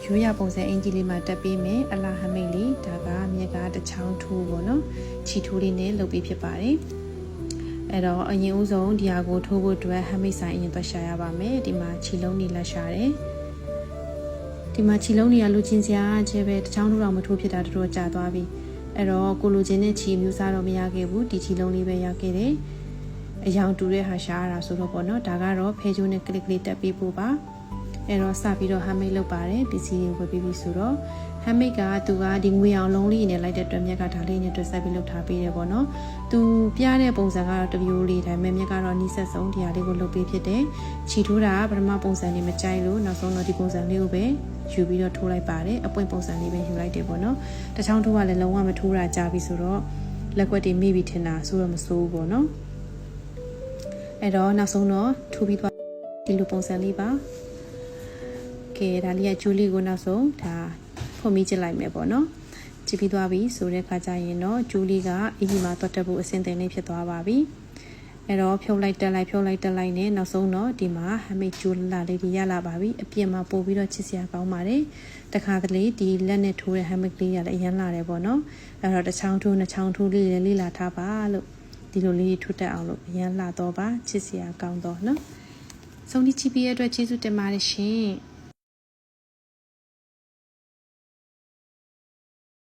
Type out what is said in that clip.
ရိုးရပုံစံအင်ဂျီလေးမှာတက်ပေးမယ်အလားဟမိတ်လေးဒါကမြက်ကတစ်ချောင်းထိုးပေါ့နော်ချီထိုးလေးနဲ့လုပ်ပြီးဖြစ်ပါတယ်အဲ့တော့အရင်ဦးဆုံးဒီဟာကိုထိုးဖို့အတွက်ဟမိတ်ဆိုင်အရင်သွားရှာရပါမယ်ဒီမှာခြေလုံးနေလက်ရှာတယ်ဒီမှာခြေလုံးတွေကလူချင်းစရာကျဲပဲတစ်ချောင်းထိုးတော့မထိုးဖြစ်တာတော်တော်ကြာသွားပြီအဲ့တော့ကိုလိုချင်တဲ့ခြေမျိုးစားတော့မရခဲ့ဘူးဒီခြေလုံးလေးပဲရခဲ့တယ်အယောင်တူတဲ့ဟာရှာရတာဆိုတော့ပေါ့နော်ဒါကတော့ဖဲချိုးနဲ့ကလစ်ကလေးတက်ပေးဖို့ပါအဲ့တော့စပြီးတော့ဟမ်မိတ်လုပ်ပါတယ်ပစ္စည်းတွေဝယ်ပြီးပြီဆိုတော့ဟမ်မိတ်ကသူကဒီငွေအောင်လုံးလေးနဲ့လိုက်တဲ့အတွက်မြက်ကဒါလေးနဲ့တွဲဆက်ပြီးလုပ်ထားပေးတယ်ပေါ့နော်သူပြတဲ့ပုံစံကတော့တမျိုးလေးဒါပေမဲ့မြက်ကတော့နီးစပ်ဆုံးဒီဟာလေးကိုလုပ်ပေးဖြစ်တယ်ခြီထိုးတာပထမပုံစံလေးမကြိုက်လို့နောက်ဆုံးတော့ဒီပုံစံလေးကိုပဲယူပြီးတော့ထိုးလိုက်ပါတယ်အပွင့်ပုံစံလေးပဲယူလိုက်တယ်ပေါ့နော်တချောင်းထိုးကလည်းလုံးဝမထိုးတာကြာပြီဆိုတော့လက်ကွက်တွေမိပြီးထင်တာဆိုတော့မစိုးဘူးပေါ့နော်အဲ့တော့နောက်ဆုံးတော့ထိုးပြီးသွားဒီလိုပုံစံလေးပါကဲဒါလေးကကျိုးလေးကိုနောက်ဆုံးဒါဖုတ်မိချလိုက်မယ်ပေါ့နော်ကြည့်ပြီးသွားပြီဆိုတဲ့ခါကျရင်တော့ကျိုးလေးကအီဒီမှာတွတ်တက်ဖို့အဆင်သင့်လေးဖြစ်သွားပါပြီအဲ့တော့ဖြုတ်လိုက်တက်လိုက်ဖြုတ်လိုက်တက်လိုက်နဲ့နောက်ဆုံးတော့ဒီမှာဟမိတ်ကျိုးလာလေးတွေရလာပါပြီအပြင်မှာပို့ပြီးတော့ချစ်စရာကောင်းပါတယ်တခါတလေဒီလက်နဲ့ထိုးတဲ့ဟမိတ်လေးရလည်းအရင်လာတယ်ပေါ့နော်အဲ့တော့တစ်ချောင်းထိုးနှစ်ချောင်းထိုးလေးလေးလာထားပါလို့ဒီလိုလေးထွတ်တက်အောင်လို့အရင်လာတော့ပါချစ်စရာကောင်းတော့နော်ဆုံးဒီချီပီရဲ့အတွက်ကျေးဇူးတင်ပါတယ်ရှင်